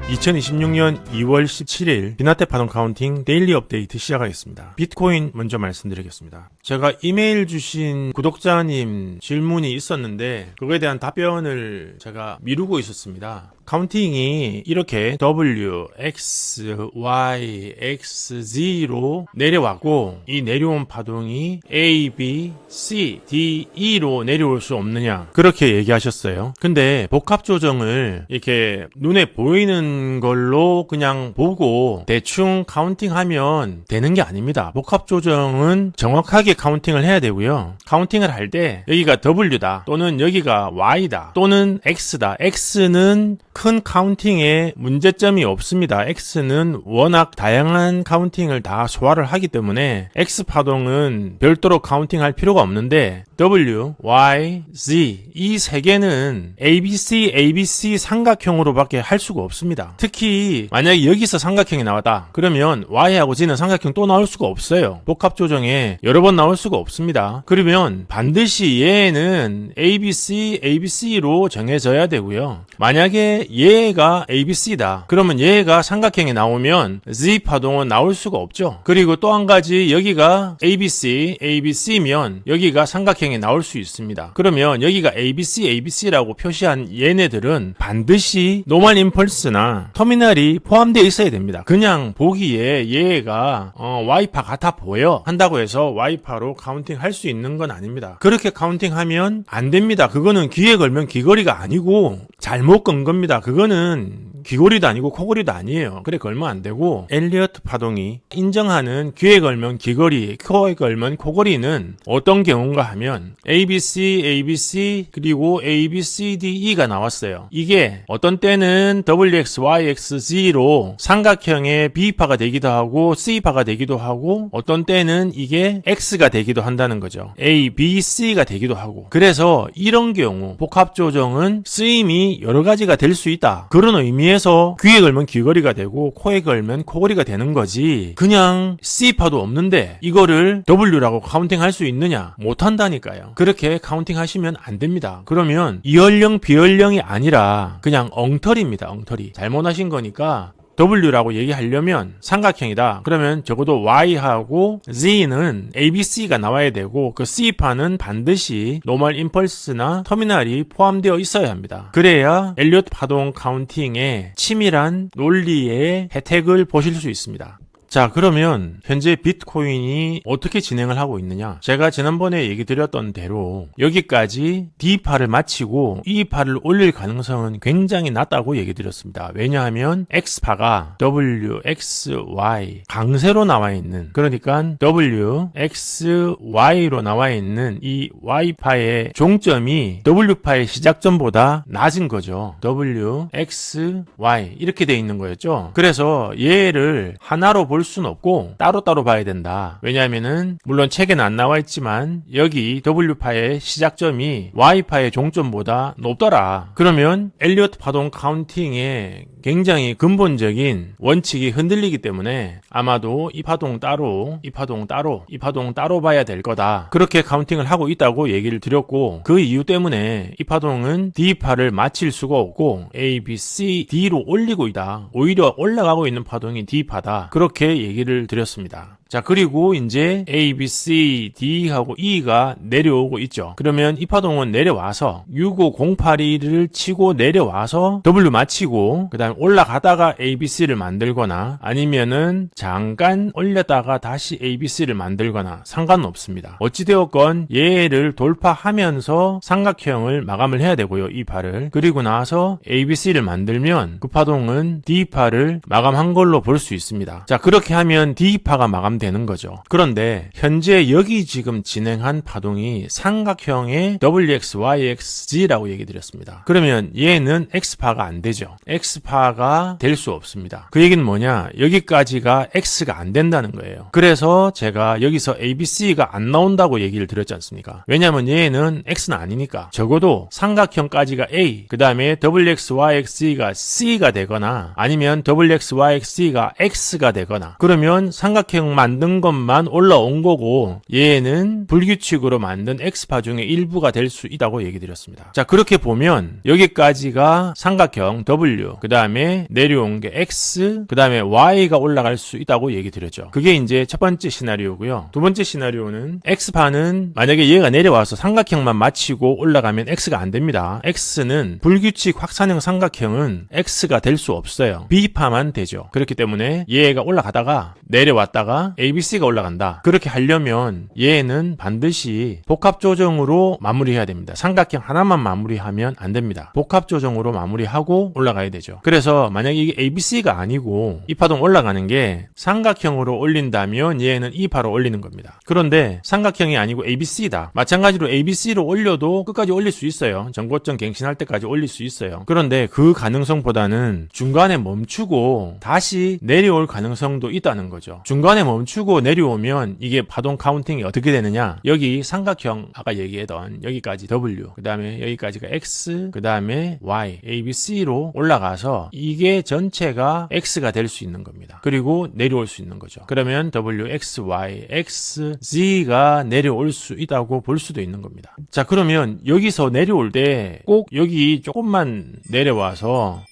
2026년 2월 17일 비나테 파동 카운팅 데일리 업데이트 시작하겠습니다. 비트코인 먼저 말씀드리겠습니다. 제가 이메일 주신 구독자님 질문이 있었는데 그거에 대한 답변을 제가 미루고 있었습니다. 카운팅이 이렇게 W, X, Y, X, Z로 내려왔고 이 내려온 파동이 A, B, C, D, E로 내려올 수 없느냐 그렇게 얘기하셨어요. 근데 복합 조정을 이렇게 눈에 보이는 걸로 그냥 보고 대충 카운팅하면 되는 게 아닙니다. 복합 조정은 정확하게 카운팅을 해야 되고요. 카운팅을 할 때 여기가 W다 또는 여기가 Y다 또는 X다. X는 큰 카운팅에 문제점이 없습니다. X는 워낙 다양한 카운팅을 다 소화를 하기 때문에 X 파동은 별도로 카운팅할 필요가 없는데 W, Y, Z 이 세 개는 ABC, ABC 삼각형으로밖에 할 수가 없습니다. 특히 만약에 여기서 삼각형이 나왔다. 그러면 Y하고 Z는 삼각형 또 나올 수가 없어요. 복합 조정에 여러 번 나올 수가 없습니다. 그러면 반드시 얘는 ABC, ABC로 정해져야 되고요. 만약에 얘가 ABC다. 그러면 얘가 삼각형이 나오면 Z 파동은 나올 수가 없죠. 그리고 또 한 가지 여기가 ABC, ABC면 여기가 삼각형이 나올 수 있습니다. 그러면 여기가 ABC, ABC라고 표시한 얘네들은 반드시 노멀 임펄스나 터미널이 포함되어 있어야 됩니다. 그냥 보기에 얘가 Y파 같아 보여 한다고 해서 Y파로 카운팅 할 수 있는 건 아닙니다. 그렇게 카운팅하면 안 됩니다. 그거는 귀에 걸면 귀걸이가 아니고 잘못 건 겁니다. 그거는 귀걸이도 아니고 코걸이도 아니에요. 그래 걸면 안 되고 엘리어트 파동이 인정하는 귀에 걸면 귀걸이, 코에 걸면 코걸이는 어떤 경우인가 하면 ABC, ABC 그리고 ABCDE가 나왔어요. 이게 어떤 때는 WX, YX, Z로 삼각형의 B파가 되기도 하고 C파가 되기도 하고 어떤 때는 이게 X가 되기도 한다는 거죠. A, B, C가 되기도 하고 그래서 이런 경우 복합 조정은 쓰임이 여러 가지가 될 수 있다. 그런 의미에서 귀에 걸면 귀걸이가 되고 코에 걸면 코걸이가 되는 거지 그냥 C파도 없는데 이거를 W라고 카운팅할 수 있느냐? 못한다니까요. 그렇게 카운팅 하시면 안 됩니다. 그러면 이연령 비연령이 아니라 그냥 엉터리입니다. 엉터리. 잘못하신 거니까 W라고 얘기하려면 삼각형이다. 그러면 적어도 Y하고 Z는 ABC가 나와야 되고 그 C파는 반드시 노멀 임펄스나 터미널이 포함되어 있어야 합니다. 그래야 엘리어트 파동 카운팅의 치밀한 논리의 혜택을 보실 수 있습니다. 자, 그러면 현재 비트코인이 어떻게 진행을 하고 있느냐? 제가 지난번에 얘기 드렸던 대로 여기까지 D파를 마치고 E파를 올릴 가능성은 굉장히 낮다고 얘기 드렸습니다. 왜냐하면 X파가 W, X, Y 강세로 나와 있는 그러니까 W, X, Y로 나와 있는 이 Y파의 종점이 W파의 시작점보다 낮은 거죠. W, X, Y 이렇게 돼 있는 거였죠. 그래서 얘를 하나로 볼 수는 없고 따로따로 봐야 된다. 왜냐하면은 물론 책에는 안 나와 있지만 여기 W파의 시작점이 Y파의 종점보다 높더라. 그러면 엘리어트 파동 카운팅에 굉장히 근본적인 원칙이 흔들리기 때문에 아마도 이 파동 따로, 이 파동 따로, 이 파동 따로 봐야 될 거다. 그렇게 카운팅을 하고 있다고 얘기를 드렸고 그 이유 때문에 이 파동은 D파를 마칠 수가 없고 A, B, C, D로 올리고 있다. 오히려 올라가고 있는 파동이 D파다. 그렇게 얘기를 드렸습니다. 자, 그리고 이제 A, B, C, D하고 E가 내려오고 있죠. 그러면 이 파동은 내려와서 65081을 치고 내려와서 W 마치고 그 다음 올라가다가 A, B, C를 만들거나 아니면은 잠깐 올렸다가 다시 A, B, C를 만들거나 상관은 없습니다. 어찌되었건 얘를 돌파하면서 삼각형을 마감을 해야 되고요. 이 파를. 그리고 나서 A, B, C를 만들면 그 파동은 D파를 마감한 걸로 볼 수 있습니다. 자, 그렇게 하면 D파가 마감되는 거죠. 그런데 현재 여기 지금 진행한 파동이 삼각형의 WX, YX, Z라고 얘기 드렸습니다. 그러면 얘는 X파가 안 되죠. X파가 될 수 없습니다. 그 얘기는 뭐냐? 여기까지가 X가 안 된다는 거예요. 그래서 제가 여기서 ABC가 안 나온다고 얘기를 드렸지 않습니까? 왜냐하면 얘는 X는 아니니까 적어도 삼각형까지가 A, 그 다음에 WX, YX, Z가 C가 되거나 아니면 WX, YX, Z가 X가 되거나 그러면 삼각형만 만든 것만 올라온 거고 얘는 불규칙으로 만든 X파 중에 일부가 될 수 있다고 얘기 드렸습니다. 자, 그렇게 보면 여기까지가 삼각형 W, 그 다음에 내려온 게 X, 그 다음에 Y가 올라갈 수 있다고 얘기 드렸죠. 그게 이제 첫 번째 시나리오고요. 두 번째 시나리오는 X파는 만약에 얘가 내려와서 삼각형만 마치고 올라가면 X가 안 됩니다. X는 불규칙 확산형 삼각형은 X가 될 수 없어요. B파만 되죠. 그렇기 때문에 얘가 올라가다가 내려왔다가 ABC가 올라간다. 그렇게 하려면 얘는 반드시 복합 조정으로 마무리해야 됩니다. 삼각형 하나만 마무리하면 안 됩니다. 복합 조정으로 마무리하고 올라가야 되죠. 그래서 만약에 이게 ABC가 아니고 이 파동 올라가는 게 삼각형으로 올린다면 얘는 이 파로 올리는 겁니다. 그런데 삼각형이 아니고 ABC다. 마찬가지로 ABC로 올려도 끝까지 올릴 수 있어요. 전고점 갱신할 때까지 올릴 수 있어요. 그런데 그 가능성보다는 중간에 멈추고 다시 내려올 가능성도 있다는 거죠. 중간에 멈추고 내려오면 이게 파동 카운팅이 어떻게 되느냐? 여기 삼각형 아까 얘기했던 여기까지 W, 그 다음에 여기까지가 X, 그 다음에 Y, ABC로 올라가서 이게 전체가 X가 될 수 있는 겁니다. 그리고 내려올 수 있는 거죠. 그러면 W, X, Y, X, Z가 내려올 수 있다고 볼 수도 있는 겁니다. 자, 그러면 여기서 내려올 때 꼭 여기 조금만 내려와서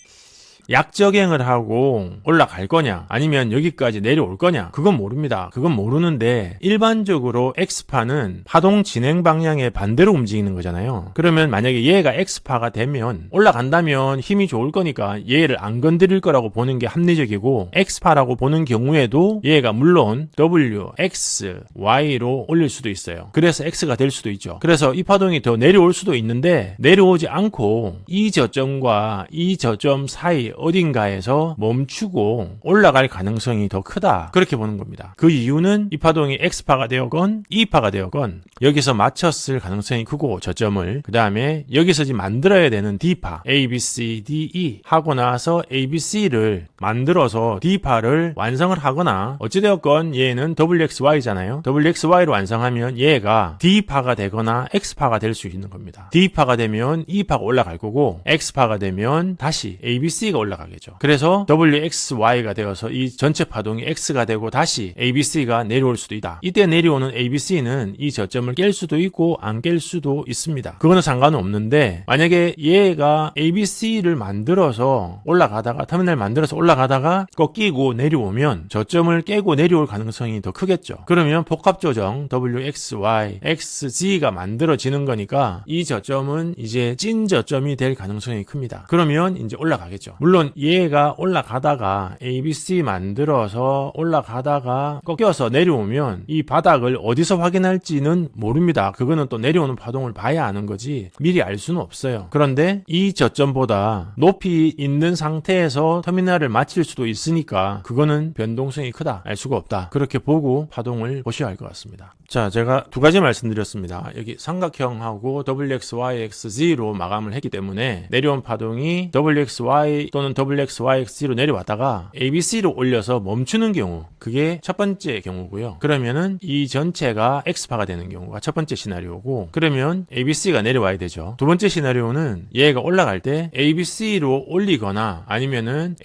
약적행을 하고 올라갈 거냐 아니면 여기까지 내려올 거냐 그건 모릅니다. 그건 모르는데 일반적으로 X파는 파동 진행 방향에 반대로 움직이는 거잖아요. 그러면 만약에 얘가 X파가 되면 올라간다면 힘이 좋을 거니까 얘를 안 건드릴 거라고 보는 게 합리적이고 X파라고 보는 경우에도 얘가 물론 W, X, Y로 올릴 수도 있어요. 그래서 X가 될 수도 있죠. 그래서 이 파동이 더 내려올 수도 있는데 내려오지 않고 이 저점과 이 저점 사이 어딘가에서 멈추고 올라갈 가능성이 더 크다. 그렇게 보는 겁니다. 그 이유는 이 파동이 X파가 되었건 E파가 되었건 여기서 맞췄을 가능성이 크고 저점을 그 다음에 여기서 지금 만들어야 되는 D파 A, B, C, D, E 하고 나서 A, B, C를 만들어서 D파를 완성을 하거나 어찌되었건 얘는 WXY잖아요. WXY로 완성하면 얘가 D파가 되거나 X파가 될 수 있는 겁니다. D파가 되면 E파가 올라갈 거고 X파가 되면 다시 A, B, C가 올라가겠죠. 그래서 WXY가 되어서 이 전체 파동이 X가 되고 다시 ABC가 내려올 수도 있다. 이때 내려오는 ABC는 이 저점을 깰 수도 있고 안 깰 수도 있습니다. 그거는 상관은 없는데 만약에 얘가 ABC를 만들어서 올라가다가 터미널 만들어서 올라가다가 꺾이고 내려오면 저점을 깨고 내려올 가능성이 더 크겠죠. 그러면 복합조정 WXY, XZ가 만들어지는 거니까 이 저점은 이제 찐 저점이 될 가능성이 큽니다. 그러면 이제 올라가겠죠. 물론 얘가 올라가다가 ABC 만들어서 올라가다가 꺾여서 내려오면 이 바닥을 어디서 확인할지는 모릅니다. 그거는 또 내려오는 파동을 봐야 아는 거지 미리 알 수는 없어요. 그런데 이 저점보다 높이 있는 상태에서 터미널을 마칠 수도 있으니까 그거는 변동성이 크다. 알 수가 없다. 그렇게 보고 파동을 보셔야 할 것 같습니다. 자, 제가 두 가지 말씀드렸습니다. 여기 삼각형하고 WXYXZ로 마감을 했기 때문에 내려온 파동이 WXY 또는 WXYXZ로 내려왔다가 ABC로 올려서 멈추는 경우 그게 첫 번째 경우고요. 그러면은 이 전체가 X파가 되는 경우가 첫 번째 시나리오고 그러면 ABC가 내려와야 되죠. 두 번째 시나리오는 얘가 올라갈 때 ABC로 올리거나 아니면은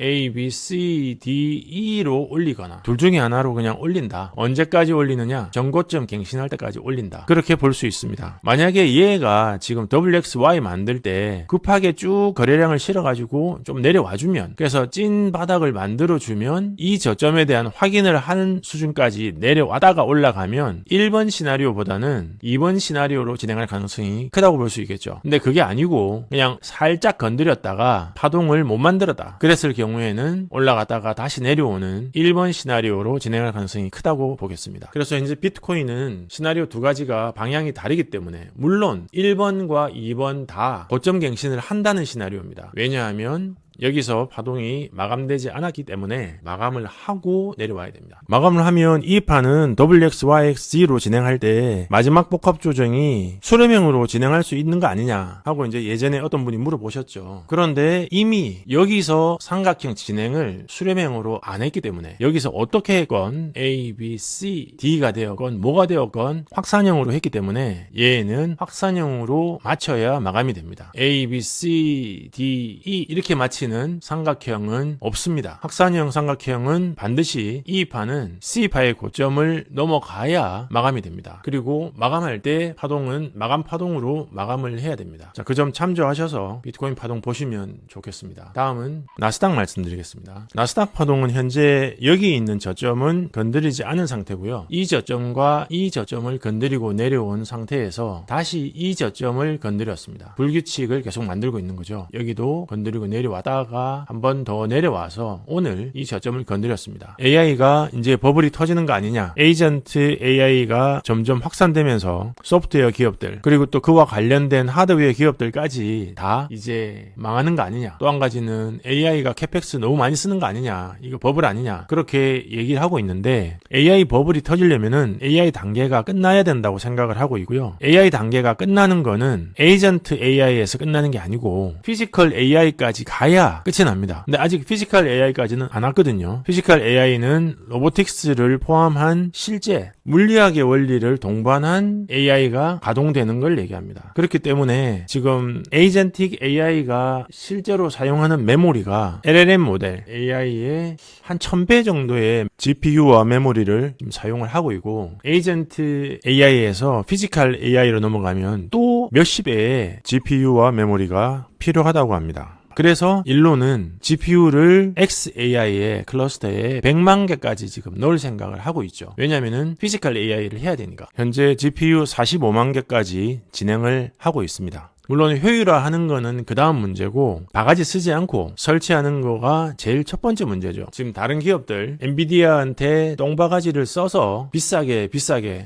ABCDE로 올리거나 둘 중에 하나로 그냥 올린다. 언제까지 올리느냐? 전고점 갱신할 때까지 올린다. 그렇게 볼 수 있습니다. 만약에 얘가 지금 WXY 만들 때 급하게 쭉 거래량을 실어가지고 좀 내려와주면 그래서 찐 바닥을 만들어주면 이 저점에 대한 확인을 하는 수준까지 내려와다가 올라가면 1번 시나리오보다는 2번 시나리오로 진행할 가능성이 크다고 볼 수 있겠죠. 근데 그게 아니고 그냥 살짝 건드렸다가 파동을 못 만들었다. 그랬을 경우에는 올라갔다가 다시 내려오는 1번 시나리오로 진행할 가능성이 크다고 보겠습니다. 그래서 이제 비트코인은 시나리오 두 가지가 방향이 다르기 때문에 물론 1번과 2번 다 고점 갱신을 한다는 시나리오입니다. 왜냐하면 여기서 파동이 마감되지 않았기 때문에 마감을 하고 내려와야 됩니다. 마감을 하면 이 판은 WXYXZ로 진행할 때 마지막 복합 조정이 수렴형으로 진행할 수 있는 거 아니냐 하고 이제 예전에 어떤 분이 물어보셨죠. 그런데 이미 여기서 삼각형 진행을 수렴형으로 안 했기 때문에 여기서 어떻게 했건 A, B, C, D가 되었건 뭐가 되었건 확산형으로 했기 때문에 얘는 확산형으로 맞춰야 마감이 됩니다. A, B, C, D, E 이렇게 맞히는 원래는 삼각형은 없습니다. 확산형 삼각형은 반드시 E파는 C파의 고점을 넘어가야 마감이 됩니다. 그리고 마감할 때 파동은 마감 파동으로 마감을 해야 됩니다. 자, 그 점 참조하셔서 비트코인 파동 보시면 좋겠습니다. 다음은 나스닥 말씀드리겠습니다. 나스닥 파동은 현재 여기 있는 저점은 건드리지 않은 상태고요. 이 저점과 이 저점을 건드리고 내려온 상태에서 다시 이 저점을 건드렸습니다. 불규칙을 계속 만들고 있는 거죠. 여기도 건드리고 내려왔다가 한 번 더 내려와서 오늘 이 저점을 건드렸습니다. AI가 이제 버블이 터지는 거 아니냐, 에이전트 AI가 점점 확산되면서 소프트웨어 기업들 그리고 또 그와 관련된 하드웨어 기업들까지 다 이제 망하는 거 아니냐, 또 한 가지는 AI가 캐펙스 너무 많이 쓰는 거 아니냐, 이거 버블 아니냐, 그렇게 얘기를 하고 있는데, AI 버블이 터지려면은 AI 단계가 끝나야 된다고 생각을 하고 있고요. AI 단계가 끝나는 거는 에이전트 AI에서 끝나는 게 아니고 피지컬 AI까지 가야 끝이 납니다. 근데 아직 피지컬 AI까지는 안 왔거든요. 피지컬 AI는 로보틱스를 포함한 실제 물리학의 원리를 동반한 AI가 가동되는 걸 얘기합니다. 그렇기 때문에 지금 에이전틱 AI가 실제로 사용하는 메모리가 LLM 모델 AI의 한 1000배 정도의 GPU와 메모리를 사용을 하고 있고, 에이전트 AI에서 피지컬 AI로 넘어가면 또 몇십 배의 GPU와 메모리가 필요하다고 합니다. 그래서 일로는 GPU를 XAI의 클러스터에 100만 개까지 지금 넣을 생각을 하고 있죠. 왜냐면은 피지컬 AI를 해야 되니까. 현재 GPU 45만 개까지 진행을 하고 있습니다. 물론 효율화하는 거는 그 다음 문제고, 바가지 쓰지 않고 설치하는 거가 제일 첫 번째 문제죠. 지금 다른 기업들 엔비디아한테 똥바가지를 써서 비싸게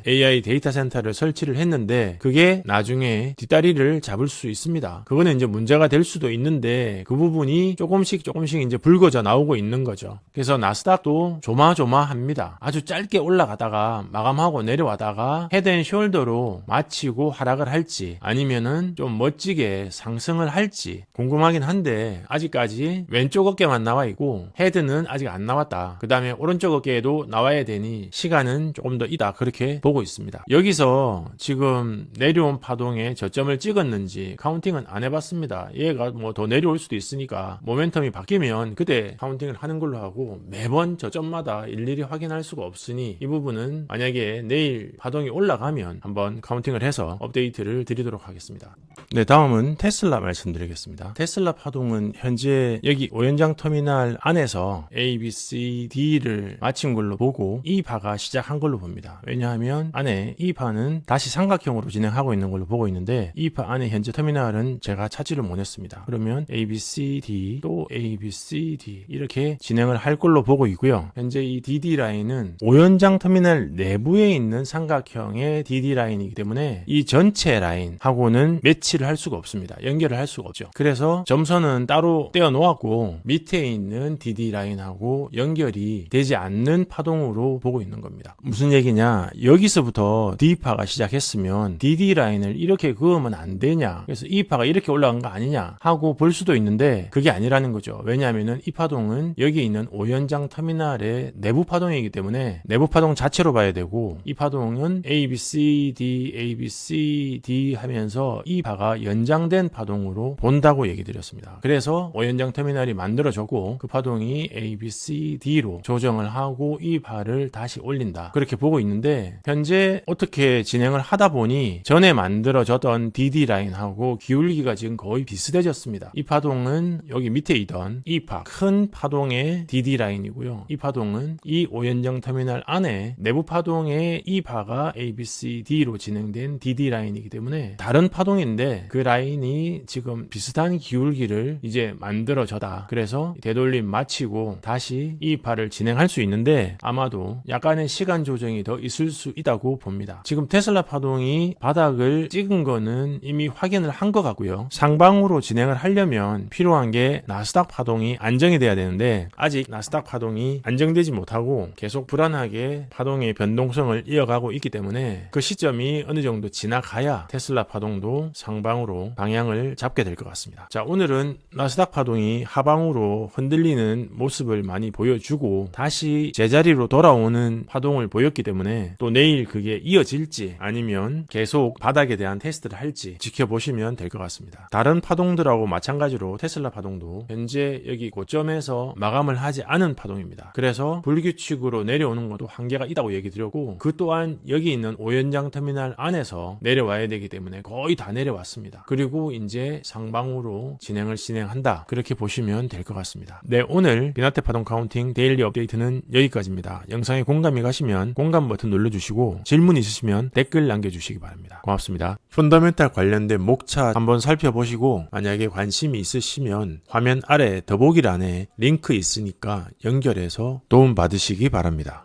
AI 데이터 센터를 설치를 했는데 그게 나중에 뒷다리를 잡을 수 있습니다. 그거는 이제 문제가 될 수도 있는데 그 부분이 조금씩 이제 불거져 나오고 있는 거죠. 그래서 나스닥도 조마조마합니다. 아주 짧게 올라가다가 마감하고 내려와다가 헤드앤숄더로 마치고 하락을 할지, 아니면은 좀 멋지게 상승을 할지 궁금하긴 한데, 아직까지 왼쪽 어깨만 나와 있고 헤드는 아직 안 나왔다. 그 다음에 오른쪽 어깨에도 나와야 되니 시간은 조금 더 이다, 그렇게 보고 있습니다. 여기서 지금 내려온 파동에 저점을 찍었는지 카운팅은 안 해봤습니다. 얘가 뭐 더 내려올 수도 있으니까 모멘텀이 바뀌면 그때 카운팅을 하는 걸로 하고, 매번 저점마다 일일이 확인할 수가 없으니 이 부분은 만약에 내일 파동이 올라가면 한번 카운팅을 해서 업데이트를 드리도록 하겠습니다. 네, 다음은 테슬라 말씀드리겠습니다. 테슬라 파동은 현재 여기 오연장 터미널 안에서 A, B, C, D를 마친 걸로 보고 이 파가 시작한 걸로 봅니다. 왜냐하면 안에 이 파는 다시 삼각형으로 진행하고 있는 걸로 보고 있는데, 이 파 안에 현재 터미널은 제가 찾지를 못했습니다. 그러면 A, B, C, D 또 A, B, C, D 이렇게 진행을 할 걸로 보고 있고요. 현재 이 DD 라인은 오연장 터미널 내부에 있는 삼각형의 DD 라인이기 때문에 이 전체 라인하고는 매치를 할 수가 없습니다. 연결을 할 수가 없죠. 그래서 점선은 따로 떼어 놓았고 밑에 있는 DD 라인하고 연결이 되지 않는 파동으로 보고 있는 겁니다. 무슨 얘기냐, 여기서부터 D파가 시작했으면 DD 라인을 이렇게 그으면 안 되냐, 그래서 이 파가 이렇게 올라간 거 아니냐 하고 볼 수도 있는데 그게 아니라는 거죠. 왜냐하면 이 파동은 여기 있는 오연장 터미널의 내부 파동이기 때문에 내부 파동 자체로 봐야 되고, 이 파동은 A, B, C, D, A, B, C, D 하면서 이 파가 연장된 파동으로 본다고 얘기 드렸습니다. 그래서 오연장 터미널이 만들어졌고 그 파동이 A, B, C, D로 조정을 하고 이 파를 다시 올린다, 그렇게 보고 있는데, 현재 어떻게 진행을 하다 보니 전에 만들어졌던 DD 라인하고 기울기가 지금 거의 비슷해졌습니다. 이 파동은 여기 밑에 있던 이 파, 큰 파동의 DD 라인이고요. 이 파동은 이 오연장 터미널 안에 내부 파동의 이 파가 A, B, C, D로 진행된 DD 라인이기 때문에 다른 파동인데 그 라인이 지금 비슷한 기울기를 이제 만들어져다. 그래서 되돌림 마치고 다시 이 파를 진행할 수 있는데 아마도 약간의 시간 조정이 더 있을 수 있다고 봅니다. 지금 테슬라 파동이 바닥을 찍은 거는 이미 확인을 한 것 같고요. 상방으로 진행을 하려면 필요한 게 나스닥 파동이 안정이 돼야 되는데 아직 나스닥 파동이 안정되지 못하고 계속 불안하게 파동의 변동성을 이어가고 있기 때문에 그 시점이 어느 정도 지나가야 테슬라 파동도 상방 상방으로 방향을 잡게 될 것 같습니다. 자, 오늘은 나스닥 파동이 하방으로 흔들리는 모습을 많이 보여주고 다시 제자리로 돌아오는 파동을 보였기 때문에 또 내일 그게 이어질지 아니면 계속 바닥에 대한 테스트를 할지 지켜보시면 될 것 같습니다. 다른 파동들하고 마찬가지로 테슬라 파동도 현재 여기 고점에서 마감을 하지 않은 파동입니다. 그래서 불규칙으로 내려오는 것도 한계가 있다고 얘기 드렸고 그 또한 여기 있는 오연장 터미널 안에서 내려와야 되기 때문에 거의 다 내려왔습니다. 그리고 이제 상방으로 진행한다. 그렇게 보시면 될 것 같습니다. 네, 오늘 비나테 파동 카운팅 데일리 업데이트는 여기까지입니다. 영상에 공감이 가시면 공감 버튼 눌러주시고 질문 있으시면 댓글 남겨주시기 바랍니다. 고맙습니다. 펀더멘탈 관련된 목차 한번 살펴보시고 만약에 관심이 있으시면 화면 아래 더보기란에 링크 있으니까 연결해서 도움 받으시기 바랍니다.